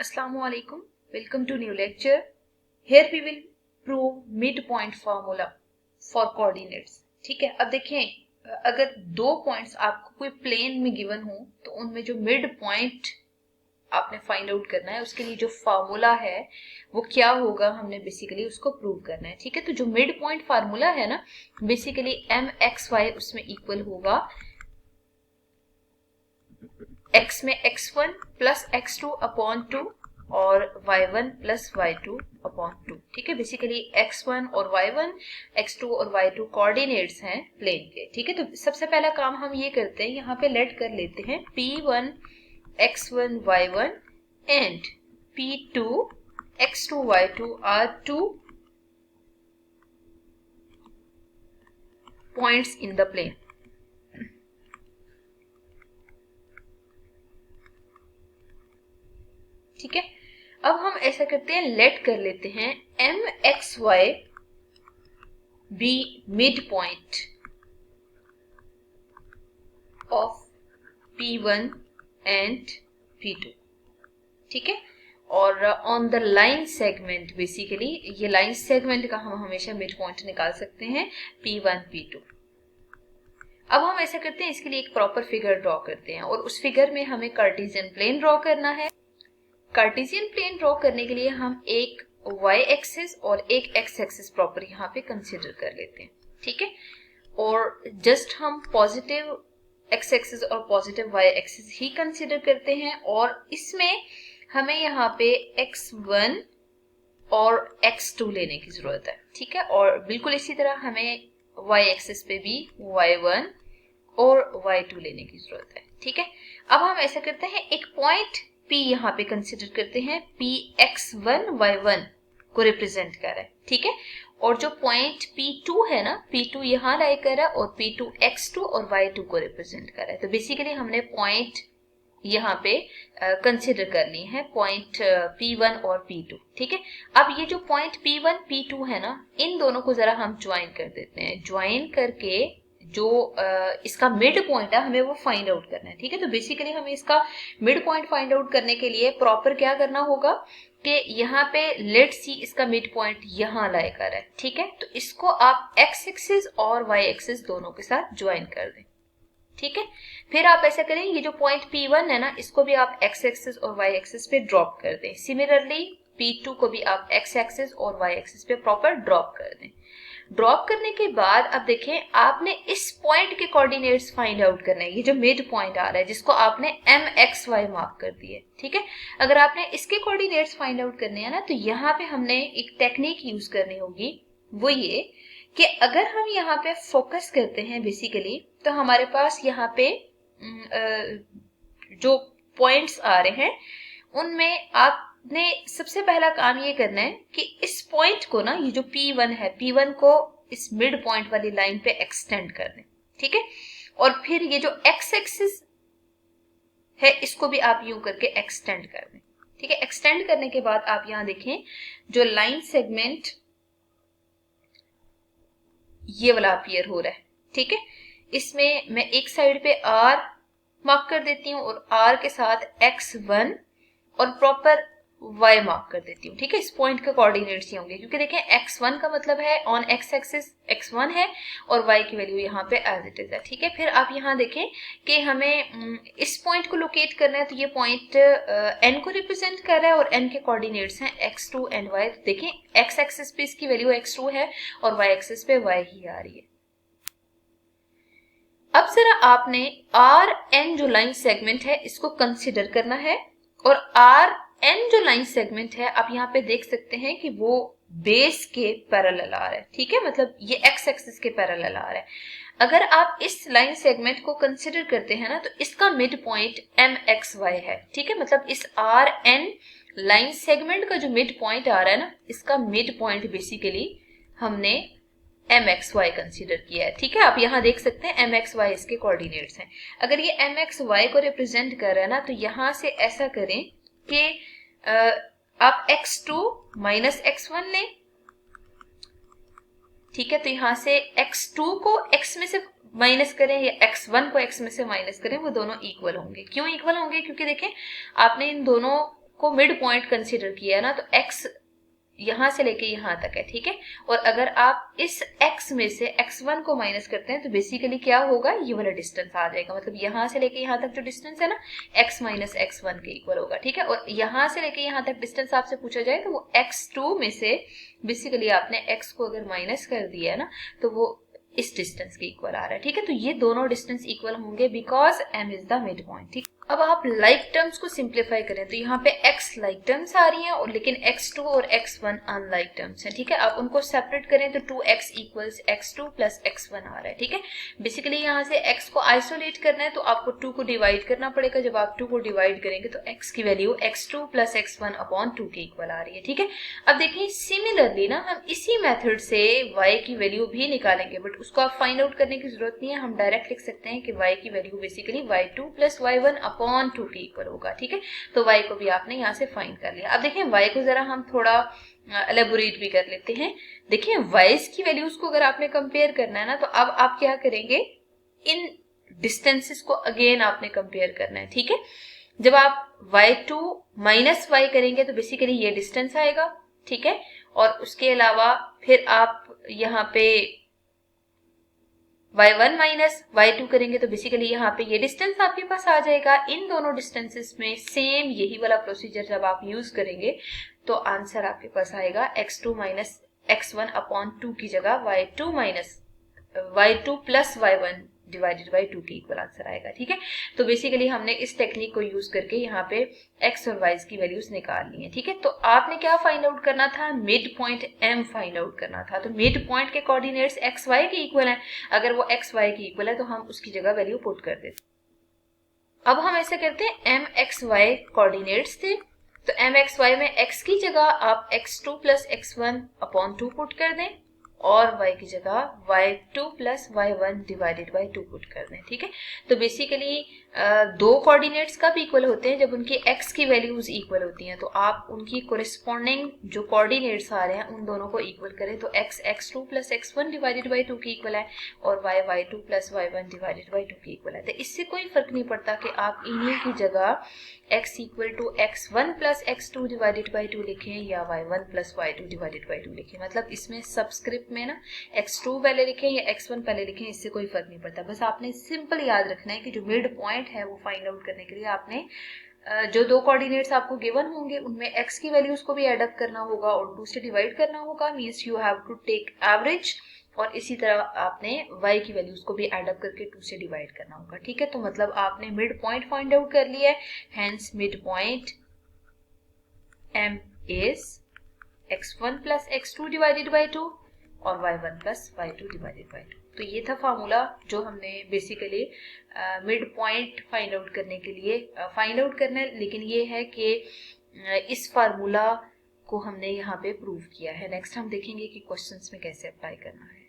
Assalamualaikum. Welcome to new lecture. Here we will prove midpoint formula for coordinates. ठीक है, अब देखें अगर दो पॉइंट्स आपको कोई प्लेन में गिवन हो तो उनमें जो मिड पॉइंट आपने फाइंड आउट करना है, उसके लिए जो फार्मूला है वो क्या होगा, हमने बेसिकली उसको प्रूव करना है. ठीक है, तो जो मिड पॉइंट फार्मूला है ना, बेसिकली mxy उसमें इक्वल होगा x में x1 प्लस x2 अपॉन 2 और y1 प्लस y2 अपॉन 2. ठीक है, बेसिकली x1 और y1, x2 और y2 कोऑर्डिनेट्स हैं प्लेन के. ठीक है, तो सबसे पहला काम हम ये करते हैं, यहाँ पे लेट कर लेते हैं p1 x1 y1 and p2 x2 y2 are two points in the plane. ठीक है, अब हम ऐसा करते हैं, लेट कर लेते हैं mxy be mid point of p1 and p2. ठीक है, और on the line segment, basically ये लाइन सेगमेंट का हम हमेशा मिड पॉइंट निकाल सकते हैं p1 p2. अब हम ऐसा करते हैं, इसके लिए एक प्रॉपर फिगर ड्रॉ करते हैं और उस फिगर में हमें कार्टेशियन प्लेन ड्रॉ करना है. कार्टेशियन प्लेन ड्रॉ करने के लिए हम एक y एक्सिस और एक x एक्सिस प्रॉपर यहाँ पे कंसीडर कर लेते हैं. ठीक है, और जस्ट हम पॉजिटिव x एक्सिस और पॉजिटिव y एक्सिस ही कंसीडर करते हैं और इसमें हमें यहाँ पे x1 और x2 लेने की जरूरत है. ठीक है, और बिल्कुल इसी तरह हमें y एक्सिस पे भी y1 और y2 लेने की जरूरत है. ठीक है, अब हम ऐसा करते हैं, एक पॉइंट P यहाँ पे कंसिडर करते हैं, P x1 y1 को रिप्रेजेंट कर रहा है. ठीक है, और जो पॉइंट P2 है ना, P2 यहाँ लाई कर रहा है और P2 x2 और y2 को रिप्रेजेंट कर रहा है. तो बेसिकली हमने पॉइंट यहाँ पे कंसिडर करनी है, पॉइंट P1 और P2. ठीक है, अब ये जो पॉइंट P1 P2 है ना, इन दोनों को जरा हम ज्वाइन कर देते हैं. ज्वाइन करके जो इसका मिड पॉइंट है हमें वो फाइंड आउट करना है. ठीक है, तो बेसिकली हमें इसका मिड पॉइंट फाइंड आउट करने के लिए प्रॉपर क्या करना होगा कि यहाँ पे लेट सी इसका मिड पॉइंट यहाँ लाई कर है. ठीक है, तो इसको आप x एक्सिस और y एक्सिस दोनों के साथ ज्वाइन कर दें. ठीक है, फिर आप ऐसा करें, ये जो पॉइंट P1 है ना, इसको भी आप x एक्सिस और y एक्सिस पे ड्रॉप कर दें. सिमिलरली P2 को भी आप x एक्सिस और y एक्सिस पे प्रॉपर ड्रॉप कर दें. ड्रॉप करने के बाद अब देखें, आपने इस पॉइंट के कोऑर्डिनेट्स फाइंड आउट करना है. ये जो मिड पॉइंट आ रहा है जिसको आपने mxy मार्क कर दिया है. ठीक है, अगर आपने इसके कोऑर्डिनेट्स फाइंड आउट करने हैं ना, तो यहाँ पे हमने एक टेक्निक यूज करनी होगी. वो ये कि अगर हम यहाँ पे फोकस करते हैं बेसिकली, तो हमारे पास यहाँ पे जो पॉइंट्स आ रहे हैं उनमें आपने सबसे पहला काम ये करना है कि इस पॉइंट को ना, ये जो P1 है, P1 को इस मिड पॉइंट वाली लाइन पे एक्सटेंड कर दें. ठीक है, और फिर ये जो x एक्सिस है इसको भी आप यूं करके एक्सटेंड कर दें. ठीक है, एक्सटेंड करने के बाद आप यहां देखें, जो लाइन सेगमेंट ये वाला अपीयर हो रहा है. ठीक है, इसमें मैं एक साइड पे r मार्क कर देती हूँ और r के साथ x1 और प्रॉपर y मार्क कर देती हूँ. ठीक है, इस पॉइंट के कोऑर्डिनेट्स ये होंगे, क्योंकि देखें x1 का मतलब है ऑन x एक्सिस x1 है और y की वैल्यू यहाँ पे एज इट इज है. ठीक है, फिर आप यहाँ देखें कि हमें इस पॉइंट को लोकेट करना है, तो ये पॉइंट n को रिप्रेजेंट कर रहा है और n के कोऑर्डिनेट्स हैं x2 एंड y. देखें x एक्सिस पे इसकी वैल्यू x2 है और y एक्सिस पे y ही आ रही है. अब जरा आपने Rn जो लाइन सेगमेंट है इसको कंसिडर करना है, और Rn जो लाइन सेगमेंट है आप यहाँ पे देख सकते हैं कि वो बेस के पैरेलल आ रहा है. ठीक है, मतलब ये x एक्सिस के पैरेलल आ रहा है. अगर आप इस लाइन सेगमेंट को कंसिडर करते हैं ना, तो इसका मिड पॉइंट mxy है. ठीक है, मतलब इस Rn लाइन सेगमेंट का जो मिड पॉइंट आ रहा है ना, इसका मिड पॉइंट बेसिकली हमने mxy कंसीडर किया है. ठीक है, आप यहाँ देख सकते हैं mxy इसके कोऑर्डिनेट्स हैं. अगर ये mxy को रिप्रेजेंट कर रहा है ना, तो यहाँ से ऐसा करें कि आप x2 माइनस x1 लें. ठीक है, तो यहाँ से x2 को x में से माइनस करें या x1 को x में से माइनस करें, वो दोनों इक्वल होंगे. क्यों इक्वल होंगे? क्योंकि देखें आपने इन दोनों को मिड पॉइंट कंसिडर किया है ना, तो x यहां से लेके यहां तक है, ठीक है। और अगर आप इस x में से x1 को माइनस करते हैं तो बेसिकली क्या होगा, ये वाला डिस्टेंस आ जाएगा। मतलब यहां से लेके यहां तक जो डिस्टेंस है ना, x माइनस x1 के इक्वल होगा, ठीक है। और यहां से लेके यहां तक डिस्टेंस आपसे पूछा जाए तो वो x2 में से बेसिकली आपने x को अगर माइनस कर दिया है ना, तो वो इस डिस्टेंस के इक्वल आ रहा है, ठीक है। तो ये दोनों डिस्टेंस इक्वल होंगे because m is the mid point, ठीक। अब आप लाइक टर्म्स को सिंप्लीफाई करें तो यहाँ पे x लाइक टर्म्स आ रही हैं और लेकिन x2 और x1 अनलाइक टर्म्स हैं, ठीक है। आप उनको सेपरेट करें तो 2x equals x2 plus x1 आ रहा है, ठीक है। बेसिकली यहाँ से x को आइसोलेट करना है तो आपको 2 को डिवाइड करना पड़ेगा। जब आप 2 को डिवाइड करेंगे तो x की value x2 plus x1 upon 2 के इक्वल आ रही है, ठीक है। अब देखिए सिमिलरली ना हम इसी मेथड से y की वैल्यू भी निकालेंगे, बट उसको आप फाइंड आउट करने की जरूरत नहीं है। हम डायरेक्ट लिख सकते हैं कि y की value basically y2 plus y1 upon 2 के इक्वल होगा, ठीक है। तो y को भी आपने यहाँ से फाइंड कर लिया। अब देखिए y को जरा हम थोड़ा एलेबोरेट भी कर लेते हैं। देखिए y की वैल्यूज को अगर आपने कंपेयर करना है ना, तो अब आप क्या करेंगे, इन डिस्टेंसेस को अगेन आपने कंपेयर करना है, ठीक है। जब आप y2 माइनस y करेंगे तो बेसिकली ये डिस्टेंस आएगा, ठीक है। और उसके अलावा फिर आप यहाँ पे y1 माइनस y2 करेंगे तो बेसिकली यहाँ पे ये डिस्टेंस आपके पास आ जाएगा। इन दोनों डिस्टेंसेस में सेम यही वाला प्रोसीजर जब आप यूज करेंगे तो आंसर आपके पास आएगा x2 माइनस x1 अपॉन 2 की जगह y2 plus y1 divided by 2 के इक्वल आंसर आएगा, ठीक है। तो बेसिकली हमने इस टेक्निक को यूज करके यहाँ पे x और y की वैल्यूज निकाल ली है, ठीक है। तो आपने क्या फाइंड आउट करना था, mid point m find out करना था। तो मिड पॉइंट के कोऑर्डिनेट्स x y के इक्वल हैं। अगर वो x y के इक्वल है तो हम उसकी जगह वैल्यू पुट कर देते। अब हम ऐसे करते हैं, m x y कोऑर्डिनेट्स थे तो m x y में x की जगह आप x2 plus x1 upon 2 put कर दें और y की जगह y2 plus y1 divided by 2 put कर दें, ठीक है। तो बेसिकली दो कोऑर्डिनेट्स कब इक्वल होते हैं, जब उनकी x की वैल्यूज इक्वल होती हैं। तो आप उनकी कोरिस्पॉन्डिंग जो कोऑर्डिनेट्स आ रहे हैं उन दोनों को इक्वल करें तो x x2 plus x1 divided by 2 के इक्वल है और y y2 plus y1 divided by 2 के इक्वल है। तो इससे कोई फर्क नहीं पड़ता कि आप इन्हीं की जगह x equal to x1 plus x2 divided by 2 लिखें या y1 plus y2 divided by 2 लिखें। मतलब इसमें सबस्क्रिप्ट में ना x2 पहले लिखें या x1 पहले लिखें, इससे कोई फर्क नहीं पड़ता। बस आपने सिंपल याद रखना है कि जो मिड पॉइंट है वो फाइंड आउट करने के लिए आपने जो दो कोऑर्डिनेट्स आपको गिवन होंगे उनमें x की वैल्यूज को भी एड अप करना होगा और 2 से डिवाइड करना होगा। Means you have to take average और इसी तरह आपने y की वैल्यूज को भी एड अप करके 2 से डिवाइड करना होगा, ठीक है। तो मतलब आपने मिड पॉइंट फाइंड आउट कर लिया है। Hence mid point m is x1 plus x2 divided by 2 और y1 plus y2 divided by 2। तो ये था फार्मूला जो हमने basically mid point find out करने के लिए फाइंड आउट करना है। लेकिन ये है कि इस फार्मूला को हमने यहाँ पे प्रूव किया है। नेक्स्ट हम देखेंगे कि क्वेश्चंस में कैसे अप्लाई करना है।